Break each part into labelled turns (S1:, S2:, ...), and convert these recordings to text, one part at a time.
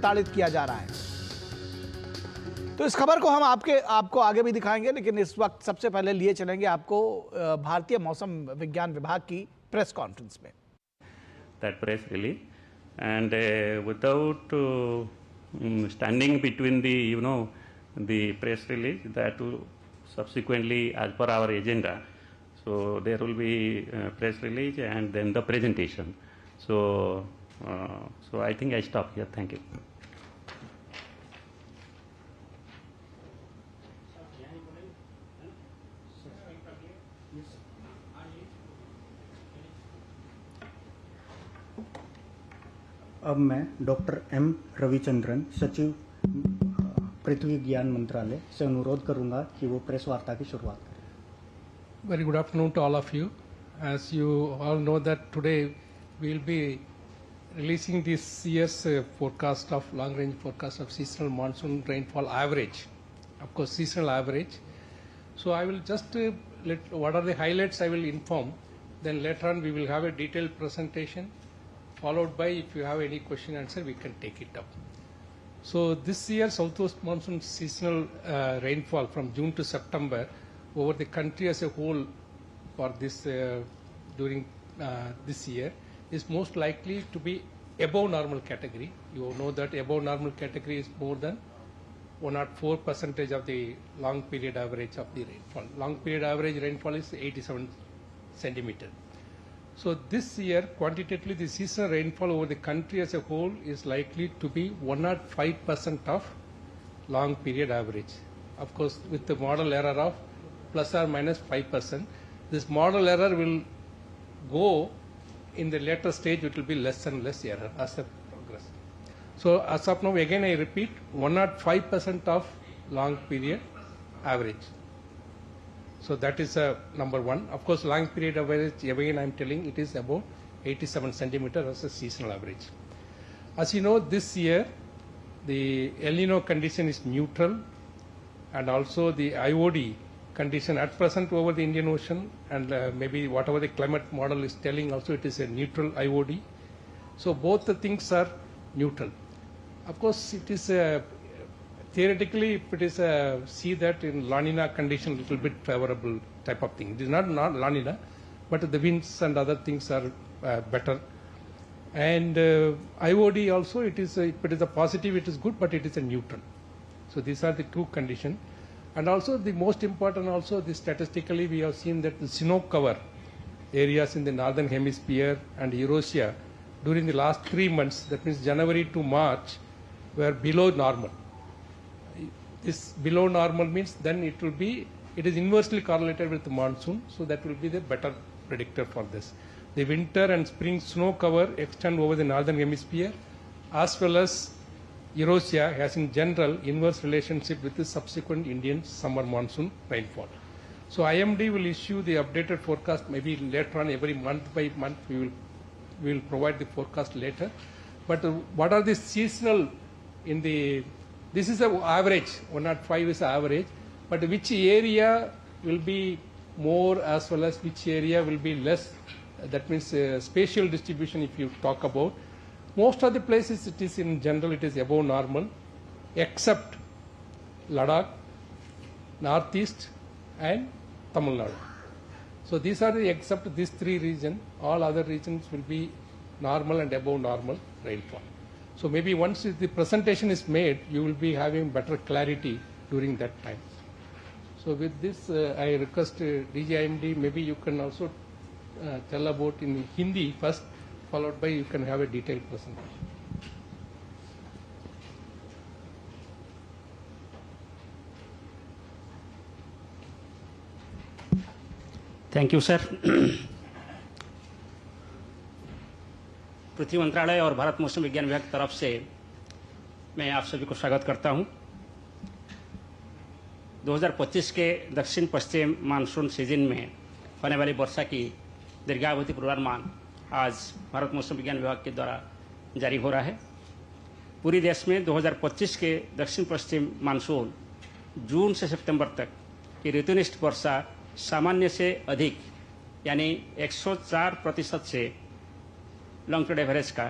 S1: प्रताड़ित किया जा रहा है। तो इस खबर को हम आपको आगे भी दिखाएंगे, लेकिन इस वक्त सबसे पहले लिए चलेंगे आपको भारतीय मौसम विज्ञान विभाग की प्रेस कॉन्फ्रेंस में।
S2: That press release, and without standing between the press release, that will subsequently, as per our agenda, so there will be press release and then the presentation. So I think I stop here. Thank you.
S3: अब मैं doctor M Ravichandran, सचिव पृथ्वी विज्ञान मंत्रालय से अनुरोध करूंगा कि वो प्रेस वार्ता की शुरुआत करें।
S4: Very good afternoon to all of you. As you all know that today we will be releasing this year's forecast of long-range forecast of seasonal monsoon rainfall average. Of course, seasonal average. So I will just what are the highlights I will inform. Then later on we will have a detailed presentation, followed by if you have any question answer we can take it up. So this year southwest monsoon seasonal rainfall from June to September over the country as a whole for this during this year is most likely to be above normal category. You know that above normal category is more than 104% of the long period average of the rainfall. Long period average rainfall is 87 centimeter. So this year, quantitatively, the seasonal rainfall over the country as a whole is likely to be 105% of long period average. Of course, with the model error of plus or minus 5%. This model error will go in the later stage, it will be less and less error as a progress. So as of now, again I repeat, 105% of long period average. So that is number one. Of course, long period average, again I am telling it is about 87 centimeter as a seasonal average. As you know, this year the El Nino condition is neutral, and also the IOD condition at present over the Indian Ocean, and maybe whatever the climate model is telling also it is a neutral IOD. So both the things are neutral. Of course, it is theoretically, if it is see that in La Nina condition, little bit favorable type of thing. It is not La Nina, but the winds and other things are better. And IOD also, it is if it is a positive, it is good, but it is a neutral. So these are the two conditions. And also the most important also, the statistically we have seen that the snow cover areas in the northern hemisphere and Eurasia during the last 3 months, that means January to March, were below normal. This below normal means then it is inversely correlated with the monsoon, so that will be the better predictor for this. The winter and spring snow cover extend over the northern hemisphere as well as Eurasia has in general inverse relationship with the subsequent Indian summer monsoon rainfall. So IMD will issue the updated forecast maybe later on, every month by month we will provide the forecast later. But what are the seasonal in the, this is an average, 105 is average, but which area will be more as well as which area will be less, that means spatial distribution if you talk about. Most of the places it is in general it is above normal except Ladakh, Northeast and Tamil Nadu. So these are the except these three regions, all other regions will be normal and above normal rainfall. So maybe once the presentation is made, you will be having better clarity during that time. So with this, I request DGIMD, maybe you can also tell about in Hindi first, followed by you can have a detailed presentation.
S5: Thank you sir. पृथ्वी मंत्रालय और भारत मौसम विज्ञान विभाग की तरफ से मैं आप सभी को स्वागत करता हूं। 2025 के दक्षिण पश्चिम मानसून सीजन में होने वाली वर्षा की दीर्घावधि पूर्वानुमान आज भारत मौसम विज्ञान विभाग के द्वारा जारी हो रहा है। पूरी देश में 2025 के दक्षिण पश्चिम मानसून जून से सितंबर तक की ऋतुनिष्ठ वर्षा सामान्य से अधिक यानी 104% से लॉन्ग पीरियड एवरेज का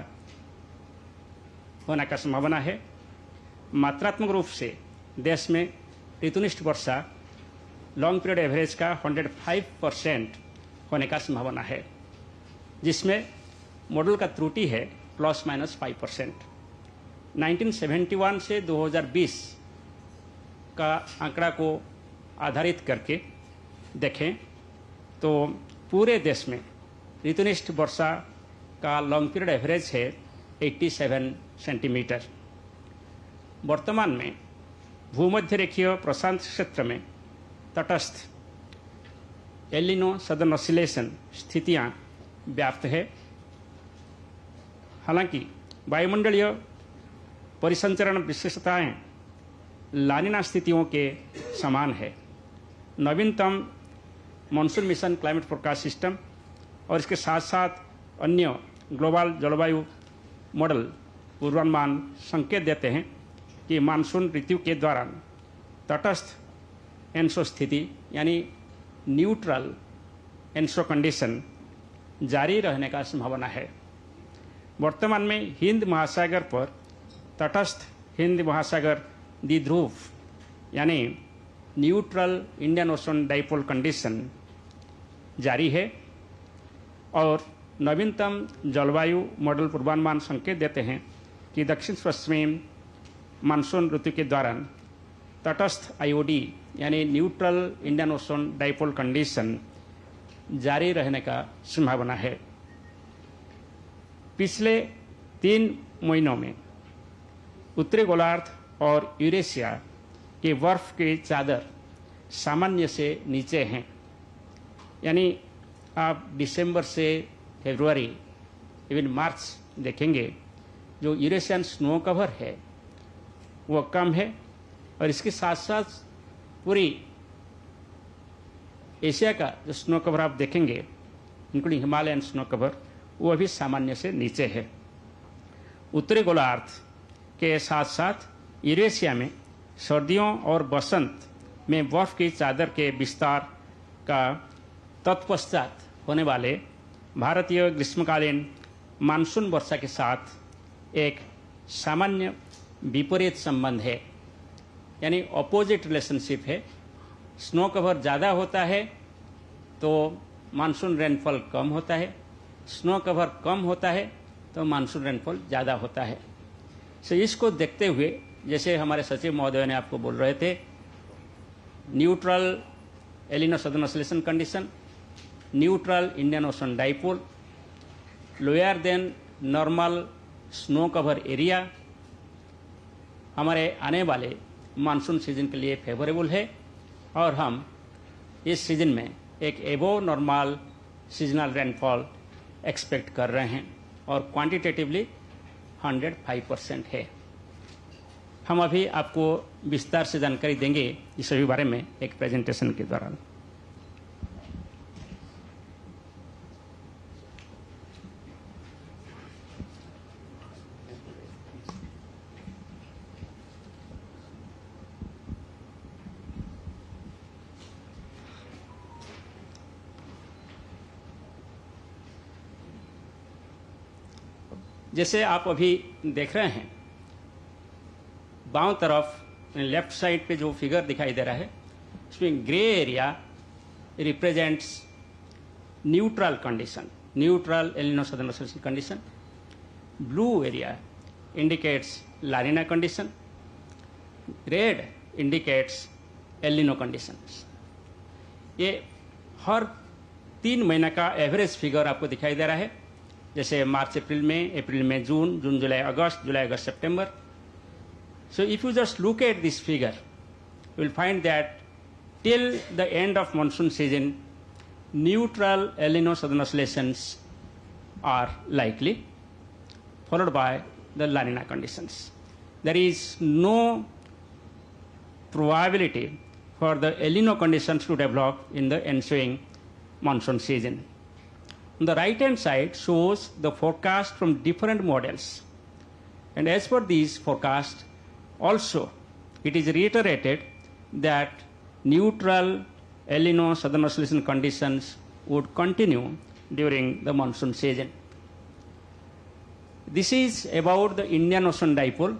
S5: होने का संभावना है। मात्रात्मक रूप से देश में ऋतुनिष्ठ वर्षा लॉन्ग पीरियड एवरेज का 105% होने का संभावना है, जिसमें मॉडल का त्रुटि है ±5%। 1971 से 2020 का आंकड़ा को आधारित करके देखें तो पूरे देश में ऋतुनिष्ठ वर्षा का लॉन्ग पीरियड एवरेज है 87 सेंटीमीटर। वर्तमान में भूमध्य रेखीय प्रशांत क्षेत्र में तटस्थ एल नीनो सदर्न ऑसिलेशन स्थितियां व्याप्त है। हालांकि वायुमंडलीय परिसंचरण विशेषताएं लानिना स्थितियों के समान है। नवीनतम monsoon mission climate forecast system और इसके साथ साथ अन्य ग्लोबल जलवायु मॉडल पूर्वानुमान संकेत देते हैं कि मानसून ऋतु के दौरान तटस्थ एनसो स्थिति यानी न्यूट्रल एनसो कंडीशन जारी रहने का संभावना है। वर्तमान में हिंद महासागर पर तटस्थ हिंद महासागर द्विध्रुव यानी neutral Indian ocean dipole condition जारी है और नवीनतम जलवायु मॉडल पूर्वानुमान संकेत देते हैं कि दक्षिण पश्चिमी मानसून ऋतु के दौरान तटस्थ आईओडी यानी neutral Indian ocean dipole condition जारी रहने का संभावना है। पिछले 3 महीनों में उत्तरी गोलार्ध और यूरेशिया के बर्फ की चादर सामान्य से नीचे हैं, यानी आप दिसंबर से फरवरी इवन मार्च देखेंगे जो यूरेशियन स्नो कवर है वो कम है और इसके साथ साथ पूरी एशिया का जो स्नो कवर आप देखेंगे इंक्लूडिंग हिमालयन स्नो कवर वो अभी सामान्य से नीचे है। उत्तरी गोलार्ध के साथ साथ यूरेशिया में सर्दियों और बसंत में बर्फ की चादर के विस्तार का तत्पश्चात होने वाले भारतीय ग्रीष्मकालीन मानसून वर्षा के साथ एक सामान्य विपरीत संबंध है, यानी ऑपोजिट रिलेशनशिप है। स्नो कवर ज़्यादा होता है तो मानसून रेनफॉल कम होता है, स्नो कवर कम होता है तो मानसून रेनफॉल ज़्यादा होता है। सो इसको देखते हुए जैसे हमारे सचिव महोदय ने आपको बोल रहे थे, neutral El Nino southern oscillation condition, neutral Indian ocean dipole, lower than normal snow cover area हमारे आने वाले मानसून सीजन के लिए फेवरेबल है और हम इस सीजन में एक above normal seasonal rainfall expect कर रहे हैं और क्वांटिटेटिवली 105% है। हम अभी आपको विस्तार से जानकारी देंगे इस सभी बारे में एक प्रेजेंटेशन के दौरान। जैसे आप अभी देख रहे हैं बाएं तरफ लेफ्ट साइड पे जो फिगर दिखाई दे रहा है उसमें grey area represents neutral condition, neutral El Nino southern oscillation condition. Blue area indicates La Nina condition, red indicates El Nino condition. ये हर 3 महीने का एवरेज फिगर आपको दिखाई दे रहा है, जैसे मार्च अप्रैल में जून, जून जुलाई अगस्त सितंबर। So if you just look at this figure, you will find that till the end of monsoon season, neutral El Nino southern oscillations are likely, followed by the La Nina conditions. There is no probability for the El Nino conditions to develop in the ensuing monsoon season. On the right hand side shows the forecast from different models, and as per these forecasts also it is reiterated that neutral El Nino southern oscillation conditions would continue during the monsoon season. This is about the Indian Ocean dipole.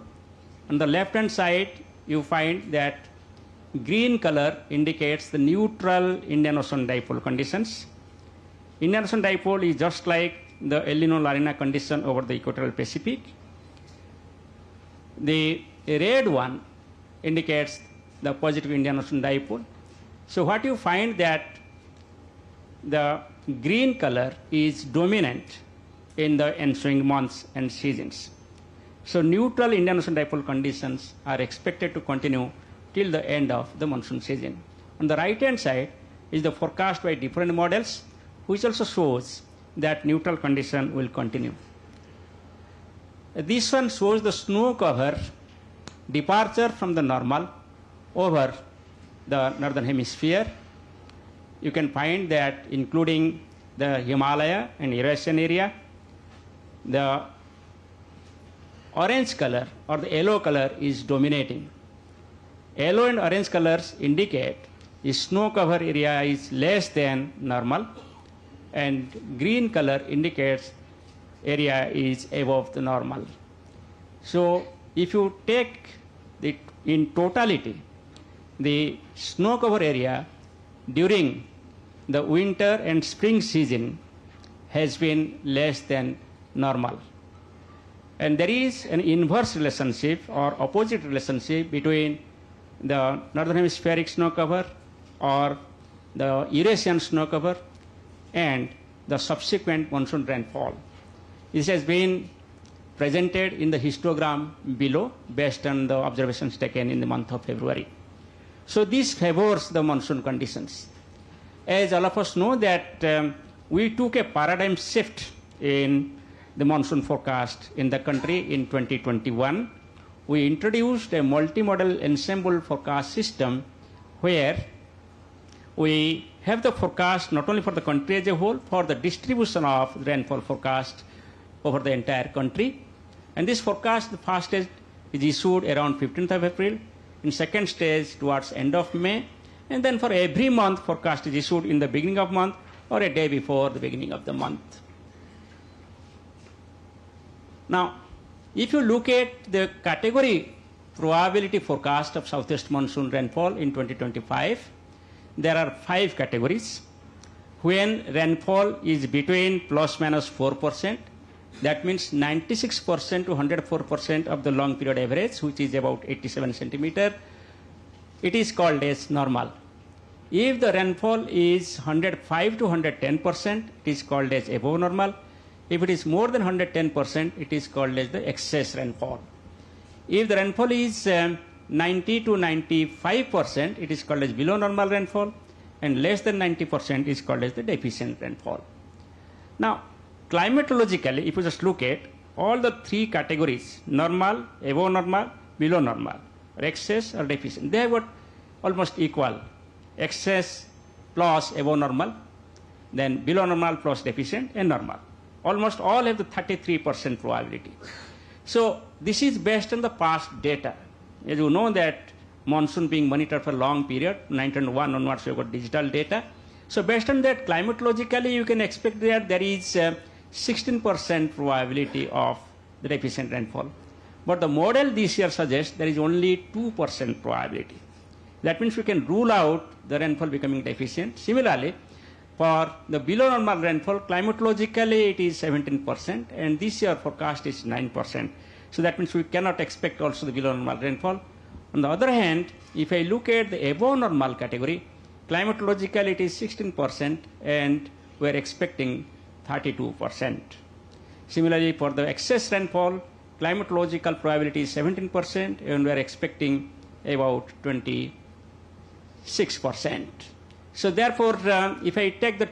S5: On the left hand side, you find that green color indicates the neutral Indian Ocean dipole conditions. Indian Ocean dipole is just like the El Nino La Nina condition over the equatorial Pacific. The red one indicates the positive Indian Ocean dipole. So what you find that the green color is dominant in the ensuing months and seasons. So neutral Indian Ocean dipole conditions are expected to continue till the end of the monsoon season. On the right hand side is the forecast by different models, which also shows that neutral condition will continue. This one shows the snow cover departure from the normal over the northern hemisphere. You can find that including the Himalaya and Eurasian area, the orange color or the yellow color is dominating. Yellow and orange colors indicate the snow cover area is less than normal, and green color indicates area is above the normal. So if you take in totality the snow cover area during the winter and spring season has been less than normal. And there is an inverse relationship or opposite relationship between the northern hemispheric snow cover or the Eurasian snow cover and the subsequent monsoon rainfall. This has been presented in the histogram below based on the observations taken in the month of February. So this favors the monsoon conditions. As all of us know that we took a paradigm shift in the monsoon forecast in the country in 2021. We introduced a multimodal ensemble forecast system where we have the forecast not only for the country as a whole, for the distribution of rainfall forecast over the entire country. And this forecast, the first stage is issued around 15th of April, in second stage towards end of May, and then for every month forecast is issued in the beginning of month or a day before the beginning of the month. Now, if you look at the category probability forecast of southwest monsoon rainfall in 2025, there are 5 categories. When rainfall is between plus minus 4%, that means 96% to 104% of the long period average, which is about 87 centimeter, it is called as normal. If the rainfall is 105 to 110%, it is called as above normal. If it is more than 110%, it is called as the excess rainfall. If the rainfall is 90 to 95%, it is called as below normal rainfall, and less than 90% is called as the deficient rainfall. Now, climatologically, if you just look at all the 3 categories, normal, above normal, below normal, or excess or deficient, they have got almost equal. Excess plus above normal, then below normal plus deficient, and normal. Almost all have the 33% probability. So this is based on the past data. As you know that monsoon being monitored for a long period, 1901 onwards we have got digital data. So based on that, climatologically you can expect that there is 16% probability of the deficient rainfall. But the model this year suggests there is only 2% probability. That means we can rule out the rainfall becoming deficient. Similarly, for the below normal rainfall, climatologically it is 17%, and this year forecast is 9%. So that means we cannot expect also the below normal rainfall. On the other hand, if I look at the above normal category, climatologically it is 16%, and we are expecting 32%. Similarly, for the excess rainfall, climatological probability is 17%, and we are expecting about 26%. So therefore, if I take the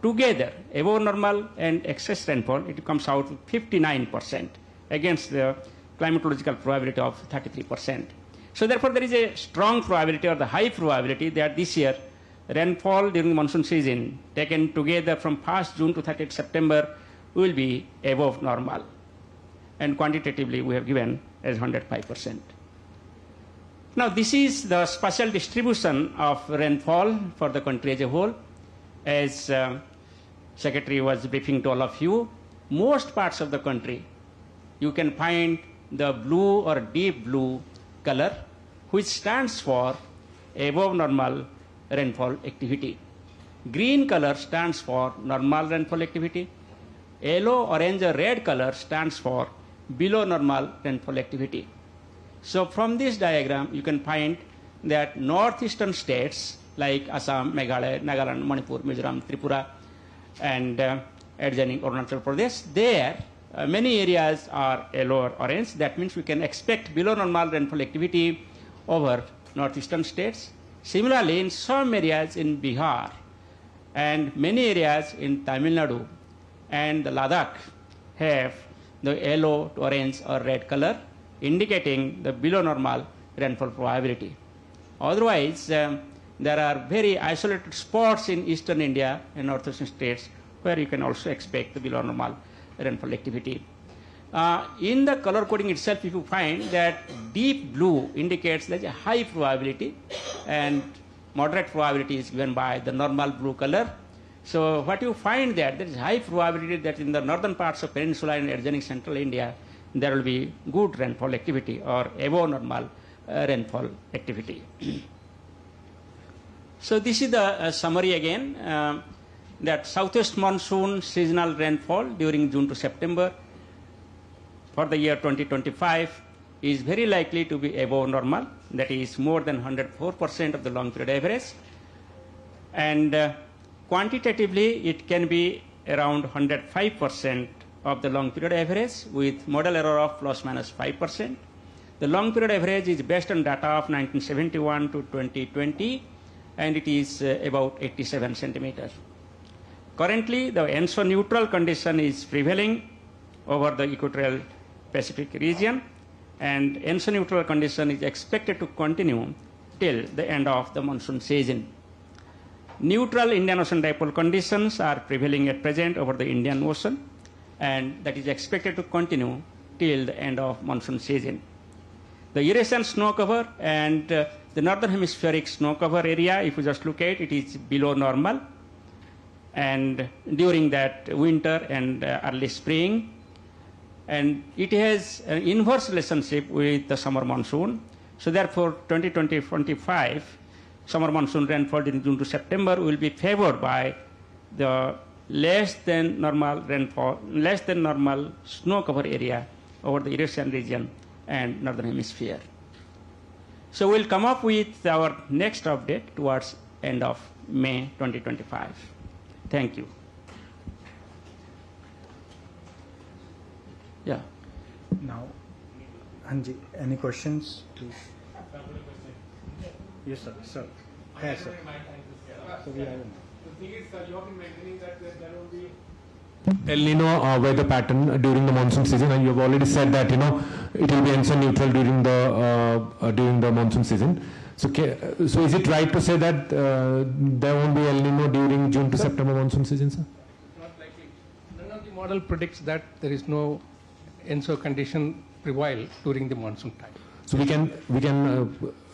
S5: together, above normal and excess rainfall, it comes out 59% against the climatological probability of 33%. So therefore, there is a strong probability or the high probability that this year rainfall during the monsoon season taken together from 1st June to 30th September will be above normal. And quantitatively, we have given as 105%. Now, this is the spatial distribution of rainfall for the country as a whole. As Secretary was briefing to all of you, most parts of the country you can find the blue or deep blue color, which stands for above normal rainfall activity. Green color stands for normal rainfall activity. Yellow, orange, or red color stands for below normal rainfall activity. So from this diagram, you can find that northeastern states like Assam, Meghalaya, Nagaland, Manipur, Mizoram, Tripura, and adjoining Arunachal Pradesh, there many areas are yellow or orange. That means we can expect below normal rainfall activity over northeastern states. Similarly, in some areas in Bihar and many areas in Tamil Nadu and Ladakh have the yellow to orange or red color, indicating the below normal rainfall probability. Otherwise, there are very isolated spots in eastern India and northeastern states where you can also expect the below normal rainfall activity. In the color coding itself, if you find that deep blue indicates there's a high probability and moderate probability is given by the normal blue color. So what you find that there is high probability that in the northern parts of peninsula and adjoining central India, there will be good rainfall activity or above normal rainfall activity. So this is the summary again, that southwest monsoon seasonal rainfall during June to September for the year 2025 is very likely to be above normal, that is more than 104% of the long period average. And quantitatively, it can be around 105% of the long period average with model error of plus minus 5%. The long period average is based on data of 1971 to 2020, and it is about 87 centimeters. Currently, the ENSO neutral condition is prevailing over the equatorial Pacific region, and ENSO neutral condition is expected to continue till the end of the monsoon season. Neutral Indian Ocean dipole conditions are prevailing at present over the Indian Ocean, and that is expected to continue till the end of monsoon season. The Eurasian snow cover and the northern hemispheric snow cover area, if you just look at it, is below normal. And during that winter and early spring, and it has an inverse relationship with the summer monsoon. So therefore, 2020-25 summer monsoon rainfall in June to September will be favored by the less than normal rainfall, less than normal snow cover area over the Eurasian region and northern hemisphere. So we'll come up with our next update towards end of May 2025. Thank you. Yeah.
S3: Now, Hanji, any questions, please? Yes, sir. Sir. Yes, sir. So we have
S6: The thing is, you have been mentioning that there will be El Nino weather pattern during the monsoon season, and you have already said that it will be ENSO neutral during the monsoon season. So is it right to say that there won't be El Nino during June to September monsoon season, sir?
S4: Not likely. None of the model predicts that there is no ENSO condition prevail during the monsoon time.
S6: So we can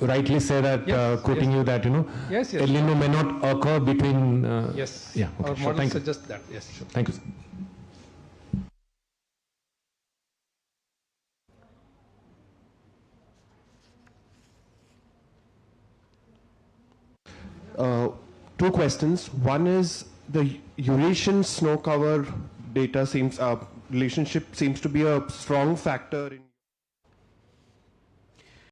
S6: rightly say that,
S4: Yes,
S6: quoting
S4: yes.
S6: you, that
S4: Yes, yes.
S6: El Nino may not occur between.
S4: Yes.
S6: Yeah. Okay,
S4: Our
S6: sure.
S4: model
S6: Thank you.
S4: suggests that. Yes. Sure.
S6: Thank you, sir.
S7: Two questions. One is the Eurasian snow cover data relationship seems to be a strong factor in